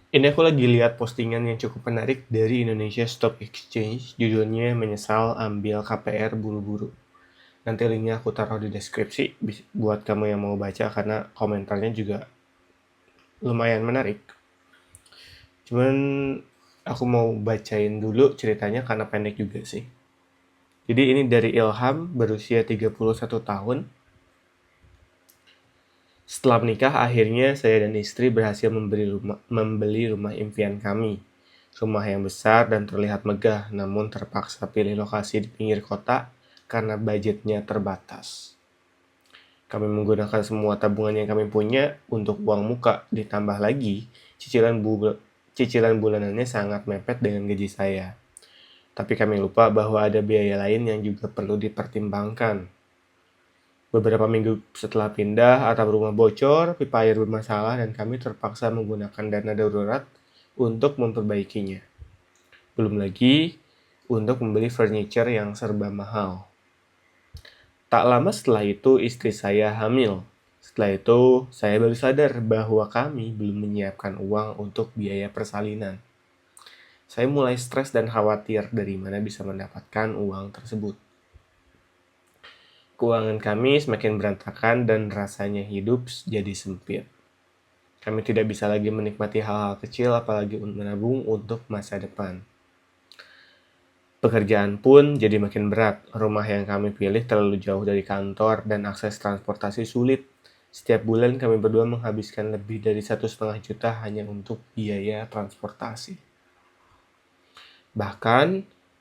Ini aku lagi lihat postingan yang cukup menarik dari Indonesia Stock Exchange, judulnya menyesal ambil KPR buru-buru. Nanti linknya aku taruh di deskripsi buat kamu yang mau baca karena komentarnya juga lumayan menarik. Cuman aku mau bacain dulu ceritanya karena pendek juga sih. Jadi ini dari Ilham, berusia 31 tahun. Setelah menikah, akhirnya saya dan istri berhasil membeli rumah impian kami. Rumah yang besar dan terlihat megah, namun terpaksa pilih lokasi di pinggir kota karena budgetnya terbatas. Kami menggunakan semua tabungan yang kami punya untuk uang muka, ditambah lagi cicilan bulanannya sangat mepet dengan gaji saya. Tapi kami lupa bahwa ada biaya lain yang juga perlu dipertimbangkan. Beberapa minggu setelah pindah, atap rumah bocor, pipa air bermasalah, dan kami terpaksa menggunakan dana darurat untuk memperbaikinya. Belum lagi untuk membeli furniture yang serba mahal. Tak lama setelah itu, istri saya hamil. Setelah itu, saya baru sadar bahwa kami belum menyiapkan uang untuk biaya persalinan. Saya mulai stres dan khawatir dari mana bisa mendapatkan uang tersebut. Keuangan kami semakin berantakan dan rasanya hidup jadi sempit. Kami tidak bisa lagi menikmati hal-hal kecil, apalagi menabung untuk masa depan. Pekerjaan pun jadi makin berat. Rumah yang kami pilih terlalu jauh dari kantor dan akses transportasi sulit. Setiap bulan kami berdua menghabiskan lebih dari 1,5 juta hanya untuk biaya transportasi. Bahkan,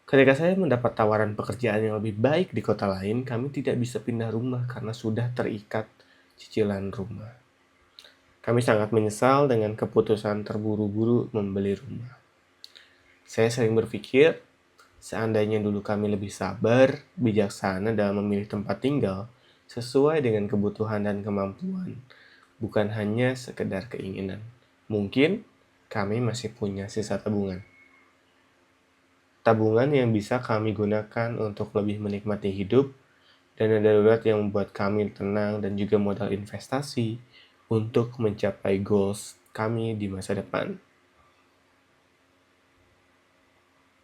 ketika saya mendapat tawaran pekerjaan yang lebih baik di kota lain, kami tidak bisa pindah rumah karena sudah terikat cicilan rumah. Kami sangat menyesal dengan keputusan terburu-buru membeli rumah. Saya sering berpikir, seandainya dulu kami lebih sabar, bijaksana dalam memilih tempat tinggal, sesuai dengan kebutuhan dan kemampuan, bukan hanya sekedar keinginan. Mungkin kami masih punya sisa tabungan. Tabungan yang bisa kami gunakan untuk lebih menikmati hidup, dana darurat yang membuat kami tenang, dan juga modal investasi untuk mencapai goals kami di masa depan.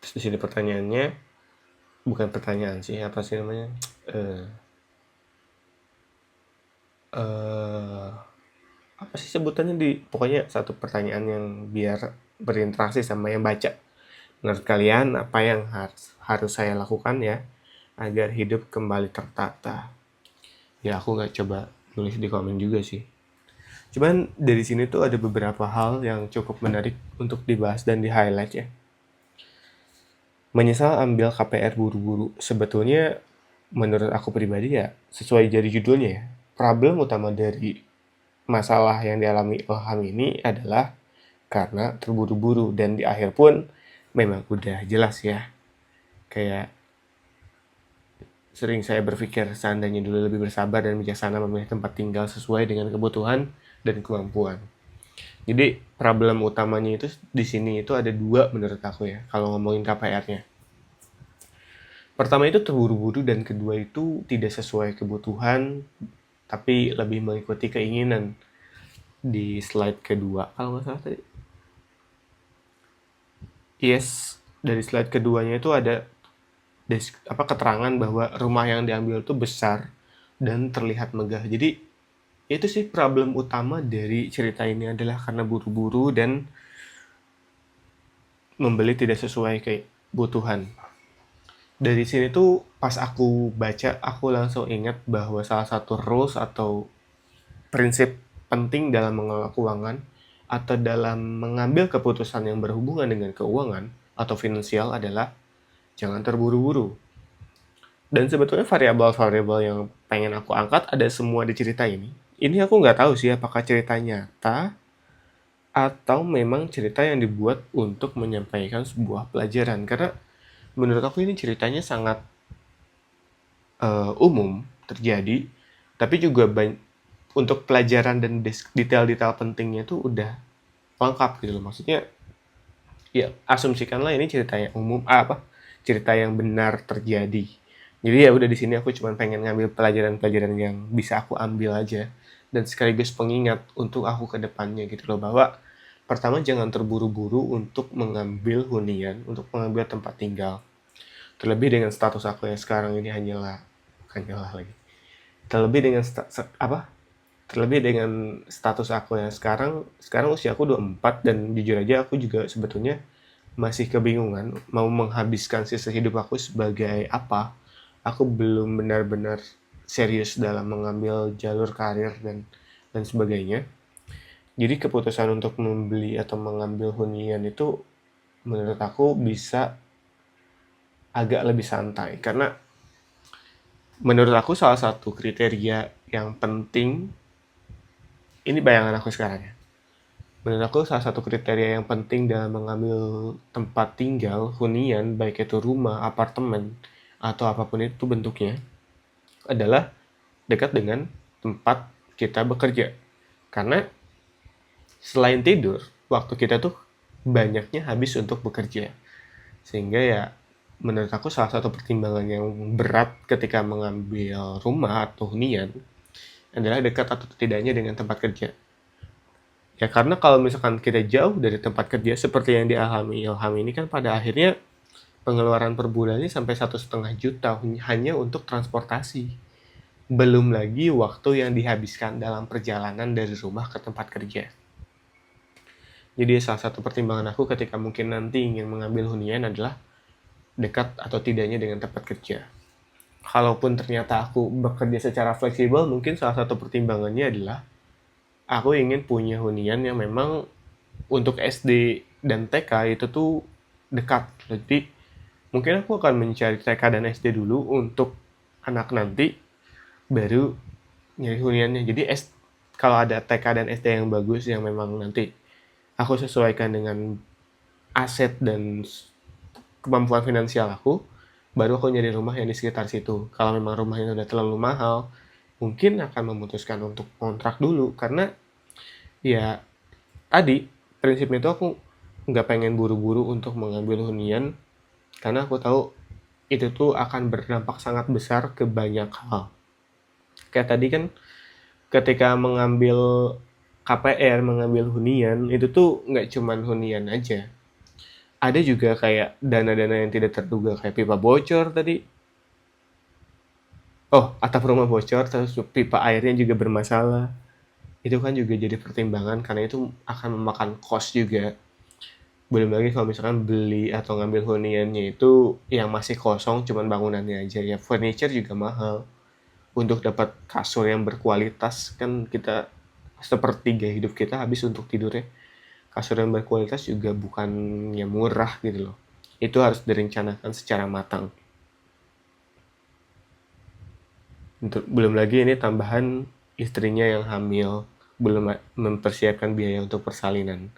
Terus di sini pertanyaannya, bukan pertanyaan sih, apa sih namanya? Eh, eh, apa sih sebutannya di pokoknya satu pertanyaan yang biar berinteraksi sama yang baca. Menurut kalian apa yang harus saya lakukan ya agar hidup kembali tertata? Ya aku nggak coba nulis di komen juga sih. Cuman dari sini tuh ada beberapa hal yang cukup menarik untuk dibahas dan di highlight ya. Menyesal ambil KPR buru-buru. Sebetulnya menurut aku pribadi ya sesuai dari judulnya ya. Problem utama dari masalah yang dialami Ilham ini adalah karena terburu-buru dan di akhir pun memang udah jelas ya. Kayak sering saya berpikir seandainya dulu lebih bersabar dan bijaksana memilih tempat tinggal sesuai dengan kebutuhan dan kemampuan. Jadi problem utamanya itu di sini itu ada dua menurut aku ya kalau ngomongin KPR-nya. Pertama itu terburu-buru dan kedua itu tidak sesuai kebutuhan tapi lebih mengikuti keinginan. Di slide kedua kalau nggak salah tadi. Yes, dari slide keduanya itu ada keterangan bahwa rumah yang diambil itu besar dan terlihat megah. Jadi itu sih problem utama dari cerita ini adalah karena buru-buru dan membeli tidak sesuai kebutuhan. Dari sini tuh pas aku baca aku langsung ingat bahwa salah satu rules atau prinsip penting dalam mengelola keuangan atau dalam mengambil keputusan yang berhubungan dengan keuangan atau finansial adalah jangan terburu-buru. Dan sebetulnya variabel-variabel yang pengen aku angkat ada semua di cerita ini. Ini aku nggak tahu sih apakah cerita nyata atau memang cerita yang dibuat untuk menyampaikan sebuah pelajaran. Karena menurut aku ini ceritanya sangat umum terjadi, tapi juga untuk pelajaran dan detail-detail pentingnya itu udah lengkap gitu loh. Maksudnya ya asumsikanlah ini cerita yang umum cerita yang benar terjadi. Jadi ya udah di sini aku cuma pengen ngambil pelajaran-pelajaran yang bisa aku ambil aja dan sekaligus pengingat untuk aku ke depannya gitu loh bahwa Pertama, jangan terburu-buru untuk mengambil hunian, untuk mengambil tempat tinggal. Terlebih dengan status aku yang sekarang ini Terlebih dengan terlebih dengan status aku yang sekarang usia aku 24, dan jujur aja aku juga sebetulnya masih kebingungan mau menghabiskan sisa hidup aku sebagai apa. Aku belum benar-benar serius dalam mengambil jalur karir dan sebagainya. Jadi keputusan untuk membeli atau mengambil hunian itu menurut aku bisa agak lebih santai, karena menurut aku salah satu kriteria yang penting, ini bayangan aku sekarang ya. Menurut aku salah satu kriteria yang penting dalam mengambil tempat tinggal, hunian, baik itu rumah, apartemen, atau apapun itu bentuknya, adalah dekat dengan tempat kita bekerja. Karena selain tidur, waktu kita tuh banyaknya habis untuk bekerja. Sehingga ya menurut aku salah satu pertimbangan yang berat ketika mengambil rumah atau hunian adalah dekat atau tidaknya dengan tempat kerja. Ya karena kalau misalkan kita jauh dari tempat kerja seperti yang dialami Ilham ini, kan pada akhirnya pengeluaran per bulannya sampai 1,5 juta hanya untuk transportasi. Belum lagi waktu yang dihabiskan dalam perjalanan dari rumah ke tempat kerja. Jadi salah satu pertimbangan aku ketika mungkin nanti ingin mengambil hunian adalah dekat atau tidaknya dengan tempat kerja. Kalaupun ternyata aku bekerja secara fleksibel, mungkin salah satu pertimbangannya adalah aku ingin punya hunian yang memang untuk SD dan TK itu tuh dekat. Jadi mungkin aku akan mencari TK dan SD dulu untuk anak nanti, baru nyari huniannya. Jadi kalau ada TK dan SD yang bagus, yang memang nanti aku sesuaikan dengan aset dan kemampuan finansial aku, baru aku nyari rumah yang di sekitar situ. Kalau memang rumahnya udah terlalu mahal, mungkin akan memutuskan untuk kontrak dulu. Karena ya tadi prinsipnya itu aku nggak pengen buru-buru untuk mengambil hunian, karena aku tahu itu tuh akan berdampak sangat besar ke banyak hal. Kayak tadi kan ketika mengambil KPR, mengambil hunian, itu tuh nggak cuman hunian aja. Ada juga kayak dana-dana yang tidak terduga, kayak pipa bocor tadi. Oh, atap rumah bocor, terus pipa airnya juga bermasalah. Itu kan juga jadi pertimbangan, karena itu akan memakan cost juga. Belum lagi kalau misalkan beli atau ngambil huniannya itu yang masih kosong, cuman bangunannya aja. Ya furniture juga mahal. Untuk dapat kasur yang berkualitas, kan kita sepertiga hidup kita habis untuk tidur ya. Kasur yang berkualitas juga bukannya murah gitu loh. Itu harus direncanakan secara matang. Belum lagi ini tambahan istrinya yang hamil, belum mempersiapkan biaya untuk persalinan.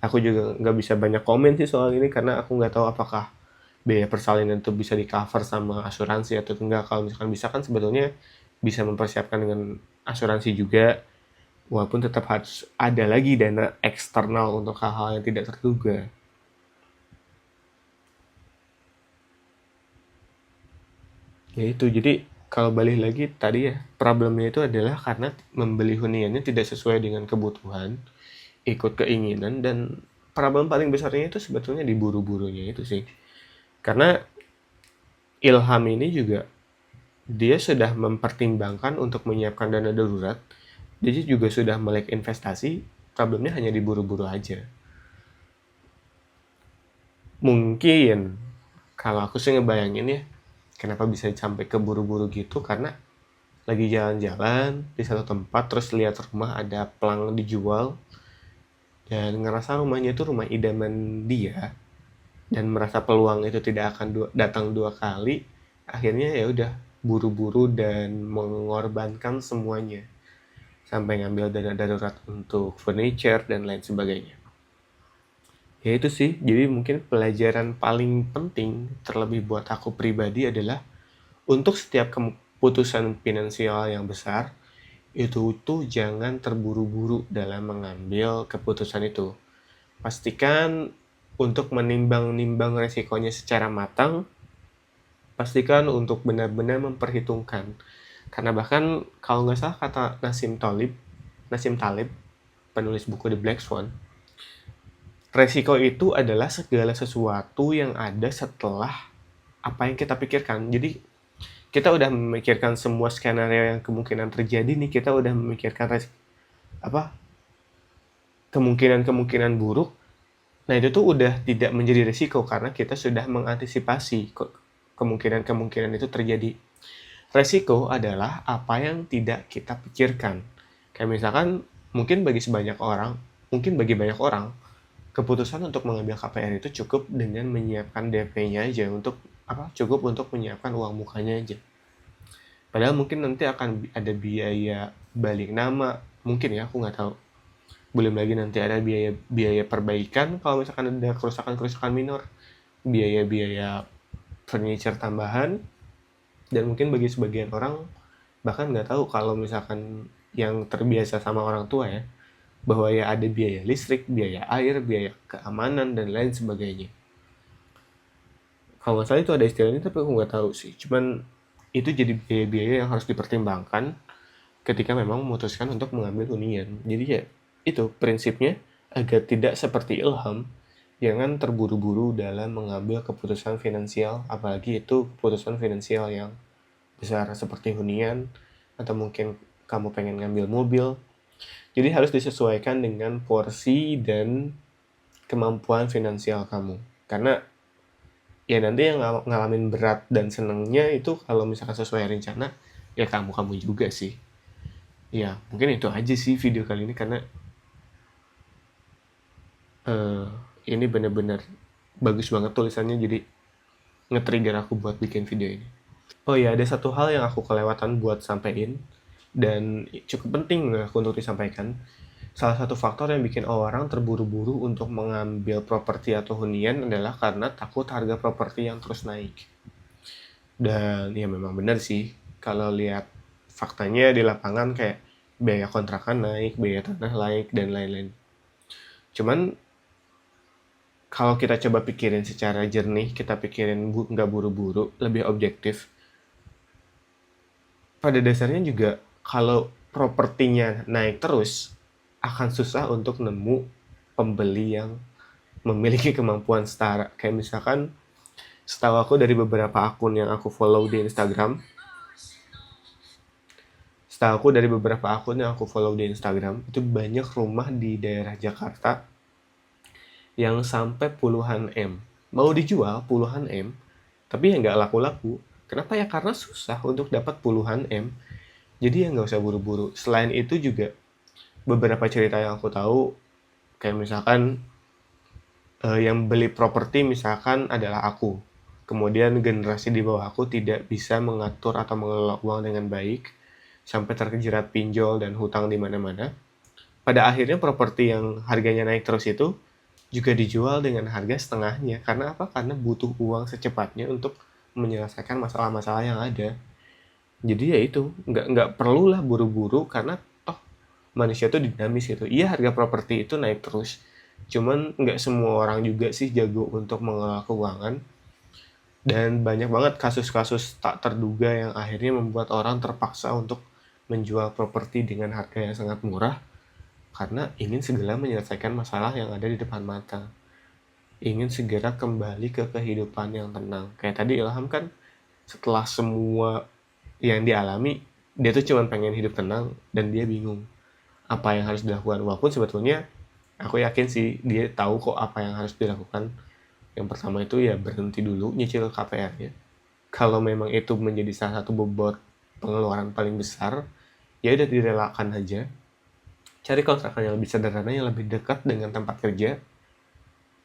Aku juga nggak bisa banyak komen sih soal ini, karena aku nggak tahu apakah biaya persalinan itu bisa di cover sama asuransi atau enggak. Kalau misalkan bisa, kan sebetulnya bisa mempersiapkan dengan asuransi juga, walaupun tetap harus ada lagi dana eksternal untuk hal-hal yang tidak terduga. Ya itu, jadi kalau balik lagi tadi ya, problemnya itu adalah karena membeli huniannya tidak sesuai dengan kebutuhan, ikut keinginan, dan problem paling besarnya itu sebetulnya di buru-burunya itu sih. Karena Ilham ini juga, dia sudah mempertimbangkan untuk menyiapkan dana darurat, dia juga sudah melek investasi, problemnya hanya di buru-buru aja. Mungkin kalau aku sih ngebayangin ya, kenapa bisa sampai keburu-buru gitu, karena lagi jalan-jalan di satu tempat terus lihat rumah ada pelang dijual, dan ngerasa rumahnya itu rumah idaman dia, dan merasa peluang itu tidak akan datang dua kali, akhirnya ya udah buru-buru dan mengorbankan semuanya sampai ngambil dana darurat untuk furniture dan lain sebagainya. Ya itu sih, jadi mungkin pelajaran paling penting terlebih buat aku pribadi adalah untuk setiap keputusan finansial yang besar, itu tuh jangan terburu-buru dalam mengambil keputusan itu. Pastikan untuk menimbang-nimbang resikonya secara matang, pastikan untuk benar-benar memperhitungkan. Karena bahkan kalau nggak salah kata Nassim Taleb, penulis buku The Black Swan, Resiko itu adalah segala sesuatu yang ada setelah apa yang kita pikirkan. Jadi kita udah memikirkan semua skenario yang kemungkinan terjadi nih, kita udah memikirkan apa kemungkinan-kemungkinan buruk. Nah, itu tuh udah tidak menjadi risiko karena kita sudah mengantisipasi kemungkinan-kemungkinan itu terjadi. Resiko adalah apa yang tidak kita pikirkan. Kayak misalkan mungkin bagi banyak orang, keputusan untuk mengambil KPR itu cukup dengan menyiapkan DP-nya aja cukup untuk menyiapkan uang mukanya aja. Padahal mungkin nanti akan ada biaya balik nama, mungkin ya, aku nggak tahu. Belum lagi nanti ada biaya perbaikan kalau misalkan ada kerusakan-kerusakan minor, biaya-biaya furniture tambahan, dan mungkin bagi sebagian orang bahkan nggak tahu kalau misalkan yang terbiasa sama orang tua ya, bahwa ya ada biaya listrik, biaya air, biaya keamanan, dan lain sebagainya. Kalau nggak salah itu ada istilahnya tapi aku nggak tahu sih. Cuman itu jadi biaya-biaya yang harus dipertimbangkan ketika memang memutuskan untuk mengambil hunian. Jadi ya itu prinsipnya, agar tidak seperti Ilham, jangan terburu-buru dalam mengambil keputusan finansial, apalagi itu keputusan finansial yang besar seperti hunian, atau mungkin kamu pengen ngambil mobil. Jadi harus disesuaikan dengan porsi dan kemampuan finansial kamu. Karena ya nanti yang ngalamin berat dan senengnya itu kalau misalkan sesuai rencana, ya kamu juga sih. Ya mungkin itu aja sih video kali ini, karena ini bener-bener bagus banget tulisannya, jadi nge-trigger aku buat bikin video ini. Oh iya, ada satu hal yang aku kelewatan buat sampein, dan cukup penting aku untuk disampaikan. Salah satu faktor yang bikin orang terburu-buru untuk mengambil properti atau hunian adalah karena takut harga properti yang terus naik. Dan ya memang benar sih, kalau lihat faktanya di lapangan kayak biaya kontrakan naik, biaya tanah naik, dan lain-lain. Cuman kalau kita coba pikirin secara jernih, kita pikirin nggak buru-buru, lebih objektif, pada dasarnya juga kalau propertinya naik terus, akan susah untuk nemu pembeli yang memiliki kemampuan setara. Kayak misalkan, setahu aku dari beberapa akun yang aku follow di Instagram, itu banyak rumah di daerah Jakarta yang sampai puluhan M. Mau dijual puluhan M, tapi ya nggak laku-laku. Kenapa ya? Karena susah untuk dapat puluhan M. Jadi ya nggak usah buru-buru. Selain itu juga, beberapa cerita yang aku tahu, kayak misalkan yang beli properti misalkan adalah aku. Kemudian generasi di bawah aku tidak bisa mengatur atau mengelola uang dengan baik, sampai terjerat pinjol dan hutang di mana-mana. Pada akhirnya properti yang harganya naik terus itu juga dijual dengan harga setengahnya. Karena apa? Karena butuh uang secepatnya untuk menyelesaikan masalah-masalah yang ada. Jadi ya itu, nggak perlulah buru-buru, karena toh manusia tuh dinamis gitu. Iya, harga properti itu naik terus, cuman nggak semua orang juga sih jago untuk mengelola keuangan. Dan banyak banget kasus-kasus tak terduga yang akhirnya membuat orang terpaksa untuk menjual properti dengan harga yang sangat murah, karena ingin segera menyelesaikan masalah yang ada di depan mata. Ingin segera kembali ke kehidupan yang tenang. Kayak tadi Ilham kan, setelah semua yang dialami, dia tuh cuma pengen hidup tenang, dan dia bingung apa yang harus dilakukan. Walaupun sebetulnya aku yakin sih dia tahu kok apa yang harus dilakukan. Yang pertama itu ya berhenti dulu nyicil KPR-nya. Kalau memang itu menjadi salah satu bobot pengeluaran paling besar, ya udah direlakan aja. Cari kontrakan yang lebih sederhana, yang lebih dekat dengan tempat kerja.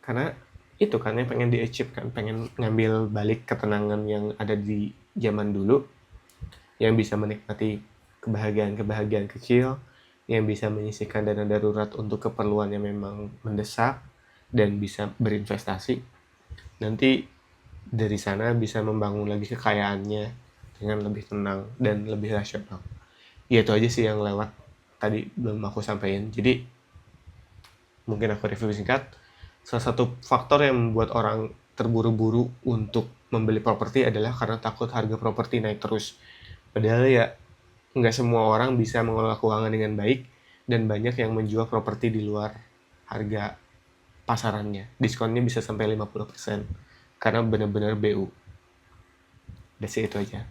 Karena itu kan yang pengen di-achieve kan, pengen ngambil balik ketenangan yang ada di zaman dulu, yang bisa menikmati kebahagiaan-kebahagiaan kecil, yang bisa menyisihkan dana darurat untuk keperluan yang memang mendesak, dan bisa berinvestasi. Nanti dari sana bisa membangun lagi kekayaannya dengan lebih tenang dan lebih rasional. Ya itu aja sih yang lewat tadi belum aku sampaikan. Jadi mungkin aku review singkat. Salah satu faktor yang membuat orang terburu-buru untuk membeli properti adalah karena takut harga properti naik terus. Padahal ya nggak semua orang bisa mengelola keuangan dengan baik, dan banyak yang menjual properti di luar harga pasarannya. Diskonnya bisa sampai 50% karena benar-benar BU. Udah sih itu aja.